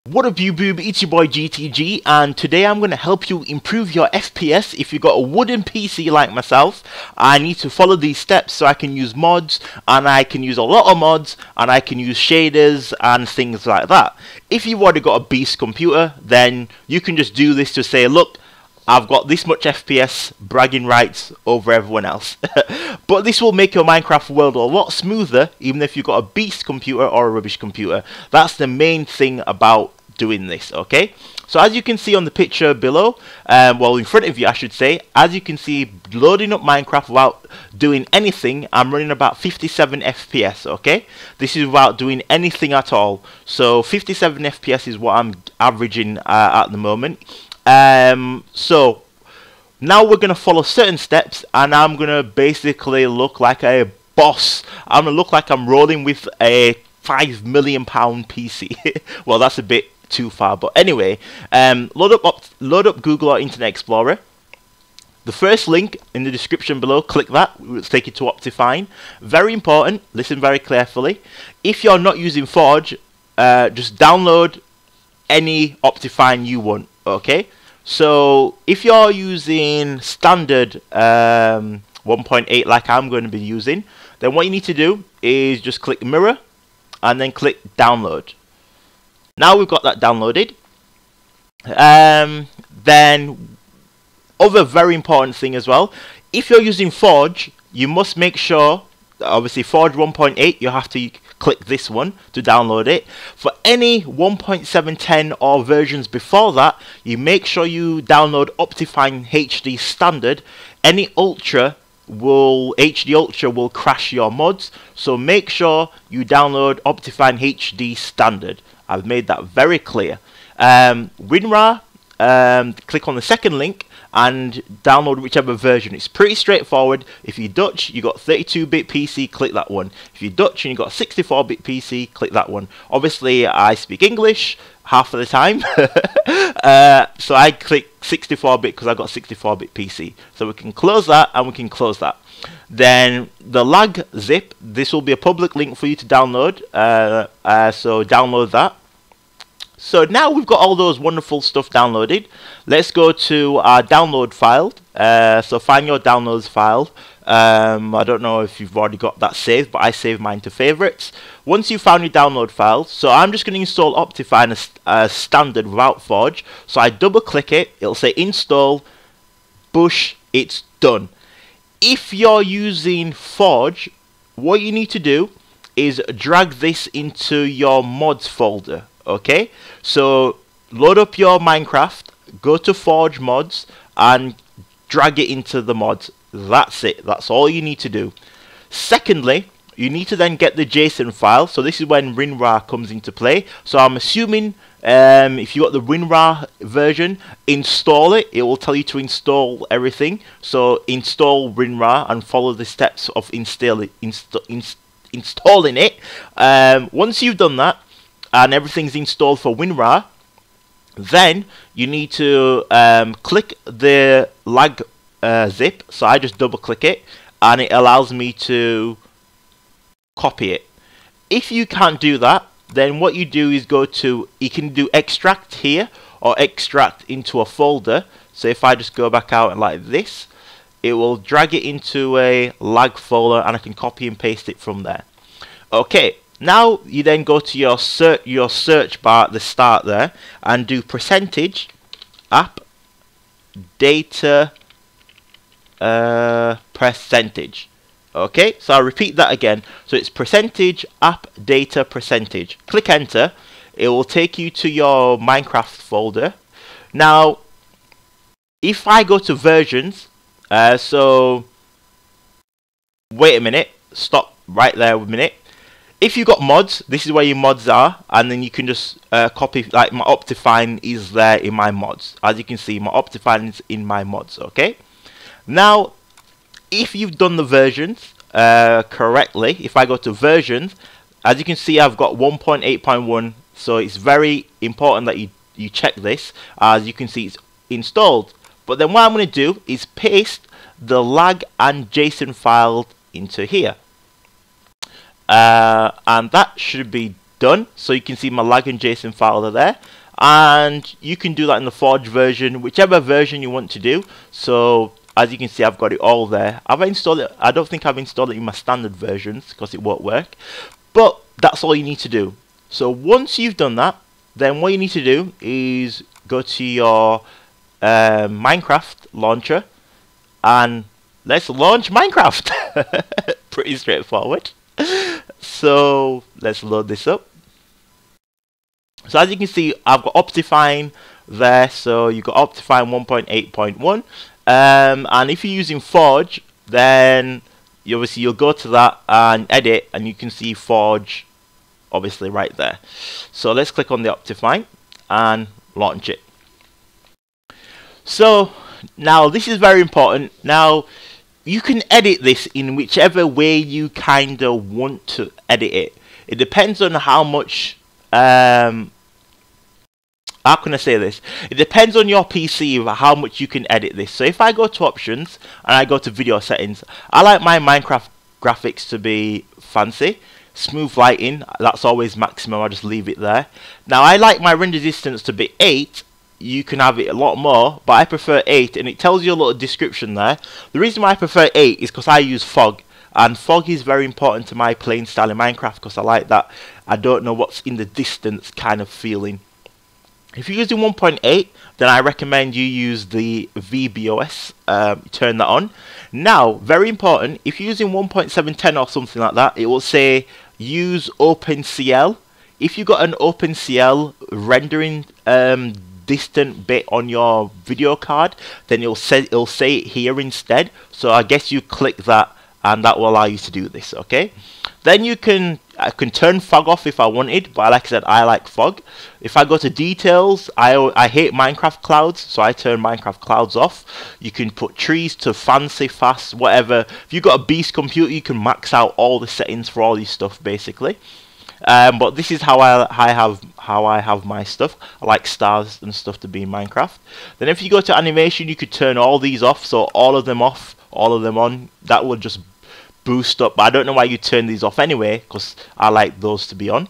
What up YouTube, it's your boy GTG, and today I'm going to help you improve your FPS. If you've got a wooden PC like myself, I need to follow these steps so I can use mods, and I can use a lot of mods, and I can use shaders and things like that. If you've already got a beast computer, then you can just do this to say, look, I've got this much FPS, bragging rights over everyone else. But this will make your Minecraft world a lot smoother, even if you've got a beast computer or a rubbish computer. That's the main thing about doing this, okay? So as you can see on the picture below, well in front of you I should say, as you can see, loading up Minecraft without doing anything, I'm running about 57 FPS, okay? This is without doing anything at all. So 57 FPS is what I'm averaging at the moment. So now we're going to follow certain steps, and I'm going to basically look like a boss. I'm going to look like I'm rolling with a £5 million PC. Well, that's a bit too far, but anyway, load up Google or Internet Explorer. The first link in the description below, click that, it will take you to Optifine. Very important, listen very carefully. If you're not using Forge, just download any Optifine you want, okay? So if you're using standard 1.8 like I'm going to be using, then what you need to do is just click mirror and then click download. Now we've got that downloaded. Then other very important thing as well, if you're using Forge, you must make sure, obviously Forge 1.8, you have to click this one to download it. For any 1.710 or versions before that, you make sure you download Optifine HD Standard. Any Ultra HD Ultra will crash your mods, so make sure you download Optifine HD Standard. I've made that very clear. WinRAR, click on the second link and download whichever version. It's pretty straightforward. If you're Dutch, you got 32-bit PC, click that one. If you're Dutch and you got 64-bit PC, click that one. Obviously, I speak English half of the time, so I click 64-bit because I got 64-bit PC. So we can close that and we can close that. Then the lag zip, this will be a public link for you to download, so download that. So now we've got all those wonderful stuff downloaded. Let's go to our download file. So find your downloads file. I don't know if you've already got that saved, but I saved mine to favorites. Once you've found your download file, so I'm just going to install Optifine as standard without Forge. So I double click it, it'll say install, push, it's done. If you're using Forge, what you need to do is drag this into your mods folder. Okay, so load up your Minecraft, go to Forge mods and drag it into the mods. That's it, that's all you need to do. Secondly, you need to then get the JSON file. So this is when WinRAR comes into play. So I'm assuming if you got the WinRAR version, install it. It will tell you to install everything. So install WinRAR and follow the steps of installing it. Once you've done that, and everything's installed for WinRAR, then you need to click the lag zip. So I just double click it and it allows me to copy it. If you can't do that, then what you do is you can do extract here or extract into a folder. So if I just go back out and like this, it will drag it into a lag folder and I can copy and paste it from there. Okay. Now you then go to your search bar at the start there and do percentage app data percentage. Okay, so I'll repeat that again. So it's percentage app data percentage. Click enter. It will take you to your Minecraft folder. Now, if I go to versions, so wait a minute, stop right there a minute. If you got mods, this is where your mods are, and then you can just copy, like my Optifine is there in my mods. As you can see, my Optifine is in my mods, okay? Now, if you've done the versions correctly, if I go to versions, as you can see, I've got 1.8.1, so it's very important that you check this. As you can see, it's installed. But then what I'm going to do is paste the lag and JSON file into here. And that should be done. So you can see my lag and JSON file are there, and you can do that in the Forge version, whichever version you want to do. So as you can see, I've got it all there. Have I installed it? I don't think I've installed it in my standard versions because it won't work, but that's all you need to do. So once you've done that, then what you need to do is go to your Minecraft launcher and let's launch Minecraft. Pretty straightforward. So let's load this up. So as you can see, I've got Optifine there. So you've got Optifine 1.8.1, and if you're using Forge, then obviously you'll go to that and edit, and you can see Forge obviously right there. So let's click on the Optifine and launch it. So now this is very important. Now you can edit this in whichever way you kind of want to edit it. It depends on how much how can I say this? It depends on your PC how much you can edit this. So if I go to options and I go to video settings, I like my Minecraft graphics to be fancy. Smooth lighting, that's always maximum, I just leave it there. Now I like my render distance to be 8. You can have it a lot more, but I prefer 8, and it tells you a little description there. The reason why I prefer 8 is because I use fog, and fog is very important to my playing style in Minecraft because I like that I don't know what's in the distance kind of feeling. If you're using 1.8, then I recommend you use the VBOS, turn that on. Now, very important, if you're using 1.710 or something like that, it will say use OpenCL. If you've got an OpenCL rendering distant bit on your video card, then it'll say it here instead. So I guess you click that, and that will allow you to do this. Okay, then I can turn fog off if I wanted, but like I said, I like fog. If I go to details, I hate Minecraft clouds, so I turn Minecraft clouds off. You can put trees to fancy, fast, whatever. If you've got a beast computer, you can max out all the settings for all these stuff basically. But this is how I have my stuff. I like stars and stuff to be in Minecraft. Then if you go to animation, you could turn all these off, so all of them off, all of them on. That will just boost up, but I don't know why you turn these off anyway, because I like those to be on.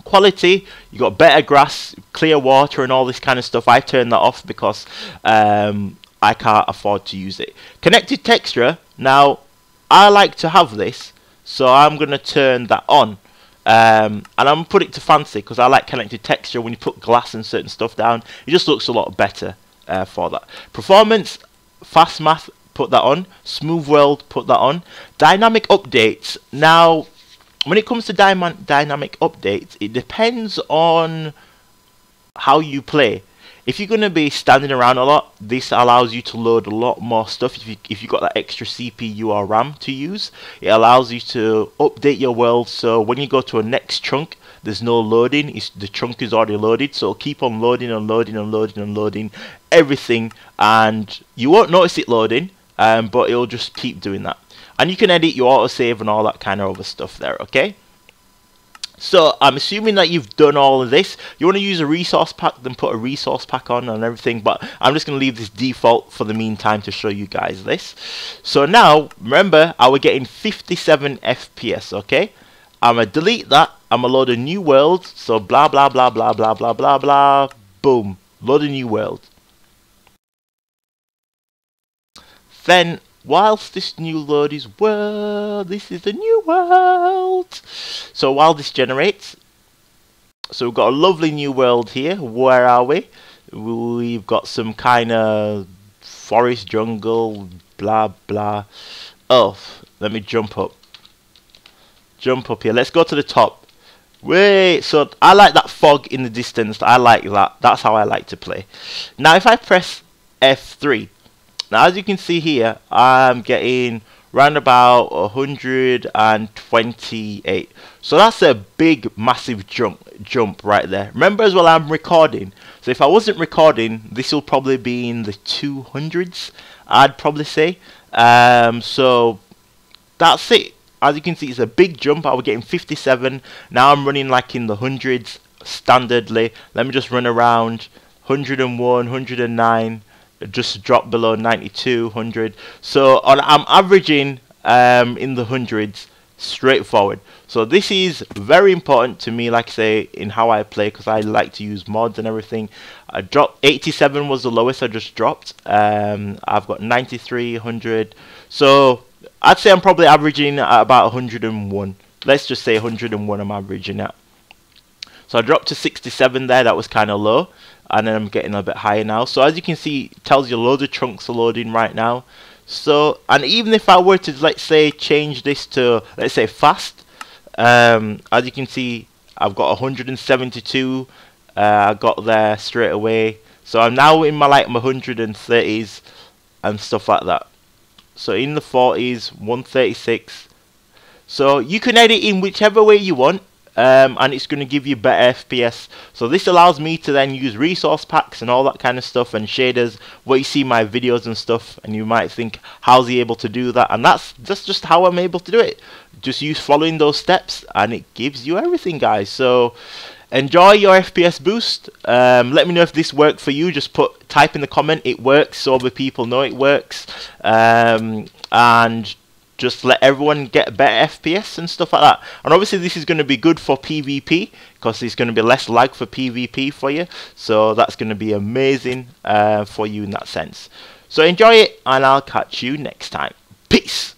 Quality, you got better grass, clear water, and all this kind of stuff. I turn that off because I can't afford to use it. Connected texture, now I like to have this, so I'm gonna turn that on. And I'm gonna put it to fancy because I like connected texture. When you put glass and certain stuff down, it just looks a lot better for that. Performance, fast math, put that on. Smooth world, put that on. Dynamic updates. Now, when it comes to dynamic updates, it depends on how you play. If you're going to be standing around a lot, this allows you to load a lot more stuff. If you've got that extra CPU or RAM to use, it allows you to update your world. So when you go to a next chunk, there's no loading. The chunk is already loaded. So keep on loading and loading and loading and loading everything. And you won't notice it loading, but it'll just keep doing that. And you can edit your autosave and all that kind of other stuff there, okay? So I'm assuming that you've done all of this. You want to use a resource pack, then put a resource pack on and everything, but I'm just going to leave this default for the meantime to show you guys this. So now, remember, I was getting 57 FPS, okay? I'm going to delete that. I'm going to load a new world. So blah, blah, blah, blah, blah, blah, blah, blah. Boom. Load a new world. Then, whilst this new load is world, this is the new world. So while this generates, so we've got a lovely new world here. Where are we? We've got some kind of forest, jungle, blah, blah. Oh, let me jump up. Jump up here. Let's go to the top. Wait, so I like that fog in the distance. I like that. That's how I like to play. Now, if I press F3, now as you can see here, I'm getting round about 128. So that's a big, massive jump right there. Remember as well, I'm recording. So if I wasn't recording, this will probably be in the 200s, I'd probably say. So that's it. As you can see, it's a big jump. I was getting 57. Now I'm running like in the hundreds standardly. Let me just run around 101, 109. Just drop below 92, 100. So I'm averaging in the hundreds straightforward. So this is very important to me, like I say, in how I play, because I like to use mods and everything. I dropped 87 was the lowest I just dropped. I've got 93, 100. So I'd say I'm probably averaging at about 101. Let's just say 101 I'm averaging at. So I dropped to 67 there, that was kind of low, and then I'm getting a bit higher now. So as you can see, it tells you loads of chunks are loading right now. So, and even if I were to, let's say, change this to, let's say, fast, as you can see, I've got 172, I got there straight away. So I'm now in my, like, my 130s and stuff like that. So in the 40s, 136. So you can edit in whichever way you want. And it's going to give you better FPS. So this allows me to then use resource packs and all that kind of stuff and shaders where you see my videos and stuff, and you might think, how's he able to do that? And that's just how I'm able to do it. Just use following those steps and it gives you everything, guys. So enjoy your FPS boost. Let me know if this worked for you. Just type in the comment it works so other people know it works. And just let everyone get better FPS and stuff like that. And obviously this is going to be good for PvP, because there's going to be less lag for PvP for you. So that's going to be amazing for you in that sense. So enjoy it, and I'll catch you next time. Peace!